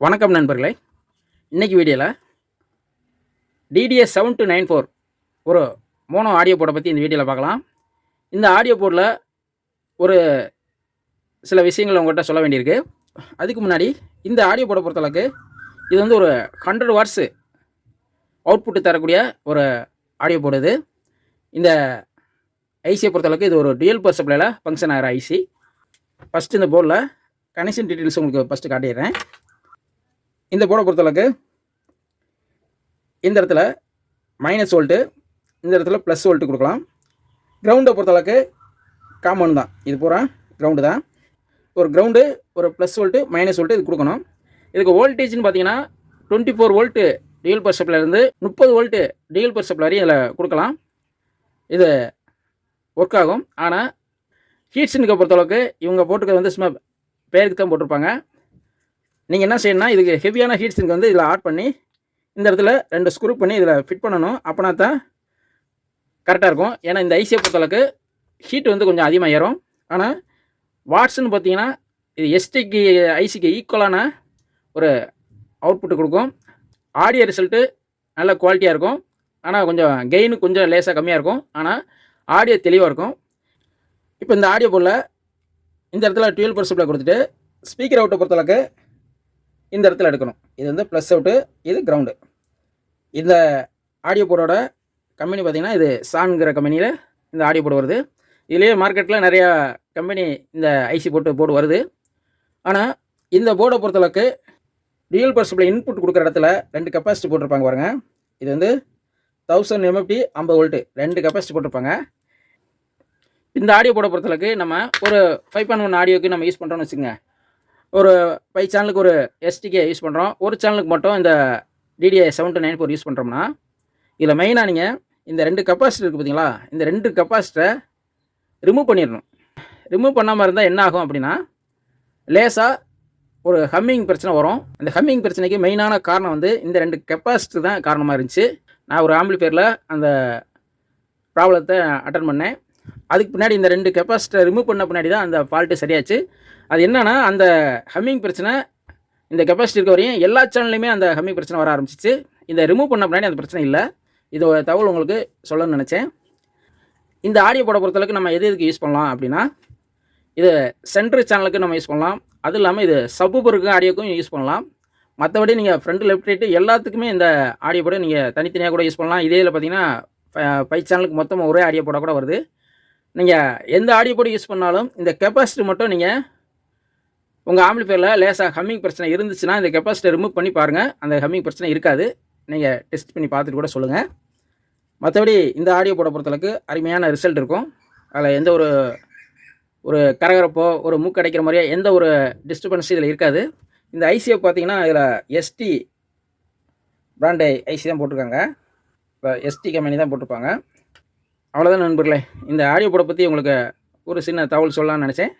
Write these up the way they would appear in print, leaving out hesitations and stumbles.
வணக்கம் நண்பர்களே. இன்றைக்கி வீடியோவில் DDS7294 ஒரு மோனோ ஆடியோ போர்டை பற்றி இந்த வீடியோவில் பார்க்கலாம். இந்த ஆடியோ போர்டில் ஒரு சில விஷயங்கள் உங்கள்கிட்ட சொல்ல வேண்டியிருக்கு. அதுக்கு முன்னாடி இந்த ஆடியோ போர்டை பொறுத்தளவுக்கு இது வந்து ஒரு 100 வாட்ஸு அவுட்புட்டு தரக்கூடிய ஒரு ஆடியோ போர்டு. இது இந்த ஐசியை பொறுத்தளவுக்கு இது ஒரு டியூயல் பவர் சப்ளையில் ஃபங்க்ஷன் ஆகிற ஐசி. ஃபஸ்ட்டு இந்த போர்டில் கனெக்ஷன் டீட்டெயில்ஸ் உங்களுக்கு ஃபஸ்ட்டு காட்டிடுறேன். இந்த போர்டை பொறுத்தளவுக்கு இந்த இடத்துல -V, இந்த இடத்துல +V கொடுக்கலாம். கிரவுண்டை பொறுத்தளவுக்கு காமன் தான், இது பூரா கிரவுண்டு தான். ஒரு கிரவுண்டு, ஒரு +V, -V இது கொடுக்கணும். இதுக்கு வோல்டேஜ்னு பார்த்தீங்கன்னா 24 வோல்ட்டு டியூயல் பவர் சப்ளைலேருந்து 30 வோல்ட்டு டியூயல் பவர் சப்ளை வரையும் இதில் கொடுக்கலாம். இது ஒர்க் ஆகும். ஆனால் ஹீட் சிங்க்கை பொறுத்தளவுக்கு இவங்க போட்டுக்கிறது வந்து சும்மா பேருக்கு தான் போட்டிருப்பாங்க. நீங்கள் என்ன செய்யணும்னா, இதுக்கு ஹெவியான ஹீட் சிங்க் வந்து இதில் ஆட் பண்ணி இந்த இடத்துல 2 ஸ்க்ரூ பண்ணி இதில் ஃபிட் பண்ணணும். அப்போனா தான் கரெக்டாக இருக்கும். ஏன்னா இந்த ஐசியை பொறுத்தளவுக்கு ஹீட் வந்து கொஞ்சம் அதிகமாக ஏறும். ஆனால் வாட்ஸ்ன்னு பார்த்தீங்கன்னா இது எஸ்டிக்கு ஐசிக்கு ஈக்குவலான ஒரு அவுட்புட்டு கொடுக்கும். ஆடியோ ரிசல்ட்டு நல்ல குவாலிட்டியாக இருக்கும். ஆனால் கொஞ்சம் கெயின் கொஞ்சம் லேசாக கம்மியாக இருக்கும். ஆனால் ஆடியோ தெளிவாக இருக்கும். இப்போ இந்த ஆடியோ போர்டில் இந்த இடத்துல 12 பவர் சப்ளை கொடுத்துட்டு ஸ்பீக்கர் அவுட்டை பொறுத்தளவுக்கு இந்த இடத்துல எடுக்கணும். இது வந்து +அவுட்டு, இது கிரவுண்டு. இந்த ஆடியோ போர்டோட கம்பெனி பார்த்திங்கன்னா இது சான்ங்கிற கம்பெனியில் இந்த ஆடியோ போர்டு வருது. இதுலேயே மார்க்கெட்டில் நிறையா கம்பெனி இந்த ஐசி போர்டு வருது. ஆனால் இந்த போர்டை பொறுத்தளவுக்கு டியூயல் பவர் சப்ளை இன்புட் கொடுக்குற இடத்துல 2 கெப்பாசிட்டி போட்டிருப்பாங்க பாருங்கள். இது வந்து 1000 MFT 50 வோல்ட்டு 2 கெப்பாசிட்டி போட்டிருப்பாங்க. இந்த ஆடியோ போர்டை பொறுத்தளவுக்கு நம்ம ஒரு 5.1 ஆடியோக்கு நம்ம யூஸ் பண்ணுறோம்னு வச்சுக்கோங்க. ஒரு 5 சேனலுக்கு ஒரு எஸ்டிகே யூஸ் பண்ணுறோம். ஒரு சேனலுக்கு மட்டும் இந்த DDS7294 யூஸ் பண்ணுறோம்னா, இதில் மெயினாக நீங்கள் இந்த 2 கெப்பாசிட்டர் இருக்குது பார்த்தீங்களா, இந்த 2 கெப்பாசிட்டரை ரிமூவ் பண்ணிடணும். ரிமூவ் பண்ணாமல் இருந்தால் என்ன ஆகும் அப்படின்னா, லேசாக ஒரு ஹம்மிங் பிரச்சனை வரும். அந்த ஹம்மிங் பிரச்சனைக்கு மெயினான காரணம் வந்து இந்த 2 கெப்பாசிட்டர் தான் காரணமாக இருந்துச்சு. நான் ஒரு ஆம்பிளிஃபையரில் அந்த ப்ராப்ளத்தை அட்டன் பண்ணேன். அதுக்கு பின்னாடி இந்த 2 கெப்பாசிட்டரை ரிமூவ் பண்ண பின்னாடி தான் அந்த ஃபால்ட்டு சரியாச்சு. அது என்னன்னா, அந்த ஹம்மிங் பிரச்சனை இந்த கெப்பாசிட்டி இருக்க வரையும் எல்லா சேனல்லையுமே அந்த ஹம்மிங் பிரச்சனை வர ஆரம்பிச்சிச்சு. இதை ரிமூவ் பண்ண பின்னாடி அந்த பிரச்சனை இல்லை. இது ஒரு தகவல் உங்களுக்கு சொல்லணும்னு நினச்சேன். இந்த ஆடியோ போர்டை பொறுத்தளவுக்கு நம்ம எதுக்கு யூஸ் பண்ணலாம் அப்படின்னா, இது சென்ட்ரு சேனலுக்கு நம்ம யூஸ் பண்ணலாம். அதுவும் இல்லாமல் இது சப்வூஃபருக்கு ஆடியோக்கும் யூஸ் பண்ணலாம். மற்றபடி நீங்கள் ஃப்ரண்ட், லெஃப்ட், ரைட்டு எல்லாத்துக்குமே இந்த ஆடியோ போர்டை நீங்கள் தனித்தனியாக கூட யூஸ் பண்ணலாம். இதே பார்த்தீங்கன்னா 5 சேனலுக்கு மொத்தமாக ஒரே ஆடியோ போர்டாக கூட வருது. நீங்கள் எந்த ஆடியோ போர்டு யூஸ் பண்ணாலும் இந்த கெப்பாசிட்டி மட்டும் நீங்கள் உங்கள் ஆம்பிளிஃபையரில் லேசாக ஹம்மிங் பிரச்சனை இருந்துச்சுன்னா இந்த கெப்பாசிட்டி ரிமூவ் பண்ணி பாருங்கள். அந்த ஹம்மிங் பிரச்சனை இருக்காது. நீங்கள் டெஸ்ட் பண்ணி பார்த்துட்டு கூட சொல்லுங்கள். மற்றபடி இந்த ஆடியோ போர்டை பொறுத்தளவுக்கு அருமையான ரிசல்ட் இருக்கும். அதில் எந்த ஒரு கரகரப்போ ஒரு மூக்கடைக்கிற மாதிரியே எந்த ஒரு டிஸ்டர்பன்ஸும் இதில் இருக்காது. இந்த ஐசியை பார்த்தீங்கன்னா இதில் எஸ்டி பிராண்டு ஐசி தான் போட்டிருக்காங்க. இப்போ எஸ்டி கம்பெனி தான் போட்டிருப்பாங்க. அவ்வளோதான் நண்பர்களே. இந்த ஆடியோ போர்டை பற்றி உங்களுக்கு ஒரு சின்ன தகவல் சொல்லலாம்னு நினச்சேன்.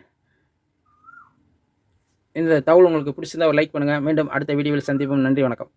இந்த தகவல் உங்களுக்கு பிடிச்சிருந்தால் ஒரு லைக் பண்ணுங்கள். மீண்டும் அடுத்த வீடியோவில் சந்திப்போம். நன்றி, வணக்கம்.